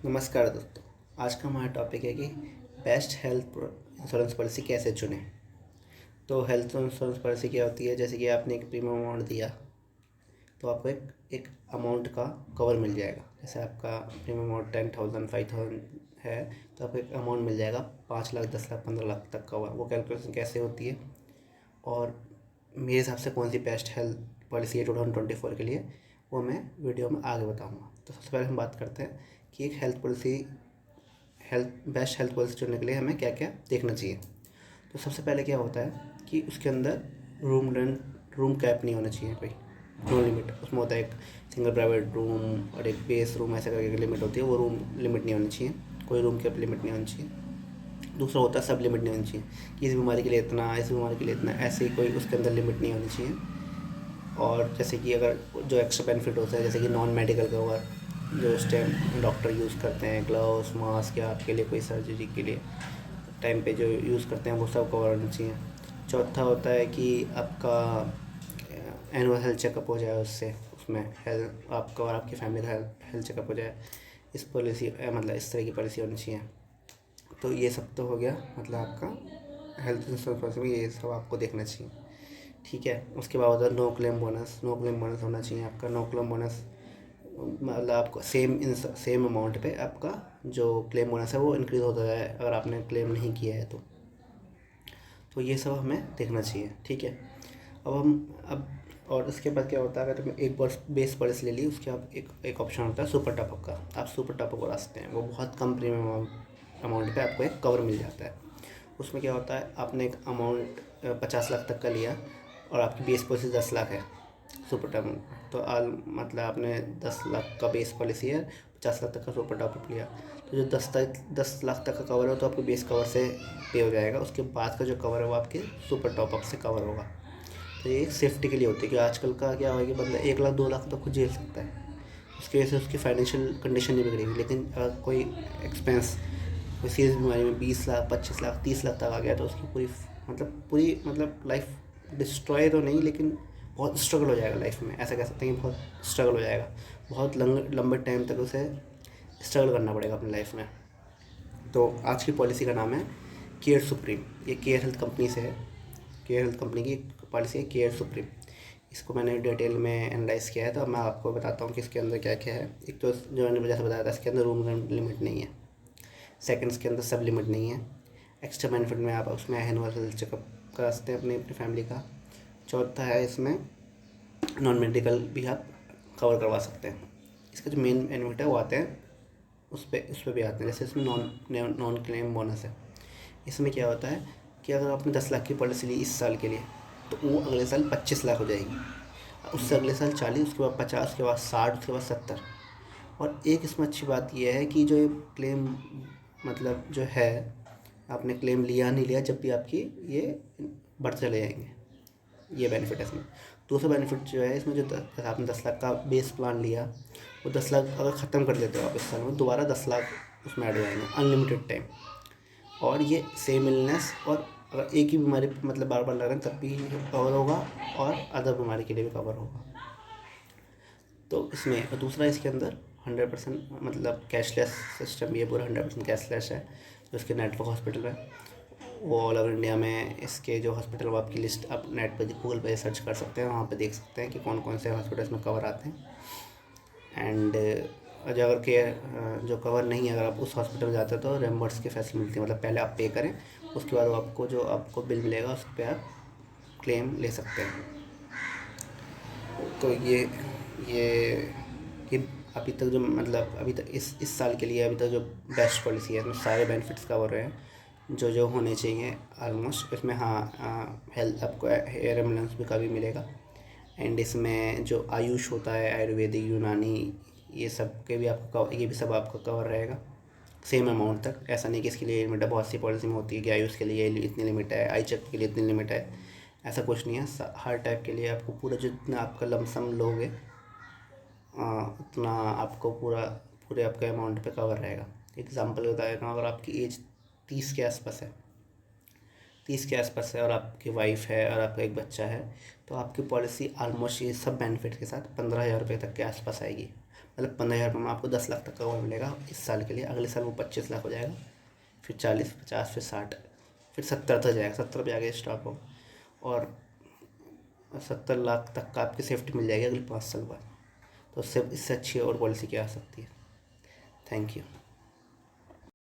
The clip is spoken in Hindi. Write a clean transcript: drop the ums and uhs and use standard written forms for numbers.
नमस्कार दोस्तों। आज का हमारा टॉपिक है कि बेस्ट हेल्थ इंश्योरेंस पॉलिसी कैसे चुनें। तो हेल्थ इंश्योरेंस पॉलिसी क्या होती है, जैसे कि आपने एक प्रीमियम अमाउंट दिया तो आपको एक अमाउंट का कवर मिल जाएगा। जैसे आपका प्रीमियम अमाउंट 10,000 5,000 है तो आपको एक अमाउंट मिल जाएगा 5 लाख 10 लाख 15 लाख तक का। वो कैलकुलेशन कैसे होती है और मेरे हिसाब से कौन सी बेस्ट हेल्थ पॉलिसी है 2024 के लिए, वो मैं वीडियो में आगे बताऊँगा। तो सबसे पहले हम बात करते हैं कि एक बेस्ट हेल्थ पॉलिसी चुनने के लिए हमें क्या क्या देखना चाहिए। तो सबसे पहले क्या होता है कि उसके अंदर रूम कैप नहीं होना चाहिए, कोई नो लिमिट। उसमें होता है एक सिंगल प्राइवेट रूम और एक बेस रूम, ऐसे करके लिमिट होती है। वो रूम लिमिट नहीं होनी चाहिए, कोई रूम कैप लिमिट नहीं होनी चाहिए। दूसरा होता है सब लिमिट नहीं होनी चाहिए कि इस बीमारी के लिए इतना, इस बीमारी के लिए इतना, ऐसे कोई उसके अंदर लिमिट नहीं होनी चाहिए। और जैसे कि अगर जो एक्स्ट्रा बेनिफिट होता है, जैसे कि नॉन मेडिकल कवर, जो उस टाइम डॉक्टर यूज़ करते हैं, ग्लव्स मास्क या आपके लिए कोई सर्जरी के लिए टाइम पे जो यूज़ करते हैं, वो सब कवर होना चाहिए। चौथा होता है कि आपका एनुअल हेल्थ चेकअप हो जाए, उससे उसमें हेल्थ आपका और आपकी फैमिली का हेल्थ चेकअप हो जाए। इस पॉलिसी मतलब इस तरह की पॉलिसी होनी चाहिए। तो ये सब तो हो गया, मतलब आपका हेल्थ इंश्योरेंस पॉलिसी में ये सब आपको देखना चाहिए। ठीक है। उसके बाद होता है no claim bonus. No claim bonus होना चाहिए आपका। नो क्लेम बोनस मतलब आपको सेम अमाउंट पे आपका जो क्लेम बोनस है वो इंक्रीज़ होता है अगर आपने क्लेम नहीं किया है तो ये सब हमें देखना चाहिए। ठीक है। अब और उसके बाद क्या होता है, अगर तुमने एक बार बेस पॉलिसी ले ली, उसके बाद एक ऑप्शन होता है सुपर टॉपअप का। आप सुपर टॉपअप करा सकते हैं, वो बहुत कम प्रीमियम अमाउंट पे आपको एक कवर मिल जाता है। उसमें क्या होता है, आपने एक अमाउंट 50 लाख तक का लिया और आपकी बेस पॉलिसी 10 लाख है सुपर टर्म। तो मतलब आपने 10 लाख का बेस पॉलिसी है, 50 लाख तक का सुपर टॉपअप लिया, तो जो 10 लाख तक का कवर है तो आपके बेस कवर से पे हो जाएगा। उसके बाद का जो कवर है वो आपके सुपर टॉपअप से कवर होगा। तो ये सेफ्टी के लिए होती है कि आजकल का क्या होगा कि बंदा 1 लाख 2 लाख तो खुद झेल सकता है, उसकी वजह से उसकी फाइनेंशियल कंडीशन नहीं बिगड़ेगी। लेकिन अगर कोई एक्सपेंस, कोई सीरियस बीमारी में 20 लाख 25 लाख 30 लाख तक आ गया तो उसकी पूरी लाइफ डिस्ट्रॉय तो नहीं, लेकिन बहुत स्ट्रगल हो जाएगा लाइफ में। ऐसा कह सकते हैं कि बहुत स्ट्रगल हो जाएगा, बहुत लंबे टाइम तक उसे स्ट्रगल करना पड़ेगा अपनी लाइफ में। तो आज की पॉलिसी का नाम है केयर सुप्रीम। ये केयर हेल्थ कंपनी से है, केयर हेल्थ कंपनी की पॉलिसी है केयर सुप्रीम। इसको मैंने डिटेल में एनालाइज़ किया है, तो अब मैं आपको बताता हूँ कि इसके अंदर क्या क्या है। एक तो जो मैंने जैसे बताया था, इसके अंदर रूम लिमिट नहीं है। सेकंड, इसके अंदर सब लिमिट नहीं है। एक्स्ट्रा बेनिफिट में आप उसमें एनुअल हेल्थ चेकअप करा सकते हैं अपनी फैमिली का। चौथा है, इसमें नॉन मेडिकल भी आप कवर करवा सकते हैं। इसका जो मेन बेनिफिट है वो आते हैं उस पर भी आते हैं। जैसे इसमें नॉन क्लेम बोनस है। इसमें क्या होता है कि अगर आपने 10 लाख की पॉलिसी ली इस साल के लिए, तो वो अगले साल 25 लाख हो जाएगी, उससे अगले साल 40, उसके बाद 50, उसके बाद 60, उसके बाद 70। और एक इसमें अच्छी बात यह है कि जो ये क्लेम मतलब जो है, आपने क्लेम लिया नहीं लिया, जब भी आपकी ये बढ़ते चले जाएंगे। ये बेनिफिट है इसमें। दूसरा बेनिफिट जो है इसमें, जो आपने 10 लाख का बेस प्लान लिया, वो 10 लाख अगर ख़त्म कर देते हो आप इस साल में, दोबारा 10 लाख उसमें ऐड हो जाएंगे अनलिमिटेड टाइम। और ये सेम इलनेस, और अगर एक ही बीमारी मतलब बार बार लग रहे हैं तब भी कवर होगा, और अदर बीमारी के लिए भी कवर होगा। तो इसमें, और दूसरा इसके अंदर 100% मतलब कैशलेस सिस्टम भी है, पूरा 100% कैशलेस है। जो इसके नेटवर्क हॉस्पिटल है वो ऑल ओवर इंडिया में, इसके जो हॉस्पिटल वो आपकी लिस्ट आप नेट पर गूगल पे सर्च कर सकते हैं, वहाँ पे देख सकते हैं कि कौन कौन से हॉस्पिटल्स में कवर आते हैं। एंड जो अगर के जो कवर नहीं है, अगर आप उस हॉस्पिटल में जाते हो तो रेम्बर्स की फैसिलिटी मिलती है। मतलब पहले आप पे करें, उसके बाद वो आपको जो आपको बिल मिलेगा उस पर आप क्लेम ले सकते हैं। तो ये ये अभी तक जो मतलब अभी तक इस साल के लिए अभी तक जो बेस्ट पॉलिसी है, इसमें सारे बेनिफिट्स कवर हैं जो जो होने चाहिए ऑलमोस्ट। इसमें हाँ, हेल्थ आपको हेयर एम्बुलेंस भी का भी मिलेगा। एंड इसमें जो आयुष होता है, आयुर्वेदिक, यूनानी, ये सब के भी आपको, ये भी सब आपका कवर रहेगा सेम अमाउंट तक। ऐसा नहीं कि इसके लिए लिमिट है, बहुत सी पॉलिसी में होती है कि आयुष के लिए इतनी लिमिट है, आई चेक के लिए इतनी लिमिट है। ऐसा कुछ नहीं है, हर टाइप के लिए आपको पूरा जितना आपका लमसम लोगे उतना आपको पूरे आपके अमाउंट पे कवर रहेगा। एग्जांपल बता देता हूँ, अगर आपकी एज 30 के आसपास है, 30 के आसपास है और आपकी वाइफ है और आपका एक बच्चा है, तो आपकी पॉलिसी ऑलमोस्ट ये सब बेनिफिट के साथ 15,000 रुपये तक के आसपास आएगी। मतलब 15,000 रुपये में आपको 10 लाख तक का कवर मिलेगा इस साल के लिए। अगले साल वो 25 लाख हो जाएगा, फिर 40, 50, फिर 60, फिर 70 तक जाएगा, 70 पे आगे स्टॉप हो। और 70 लाख तक का आपकी सेफ्टी मिल जाएगी अगले 5 साल बाद। तो इससे अच्छी और पॉलिसी क्या आ सकती है। Thank you.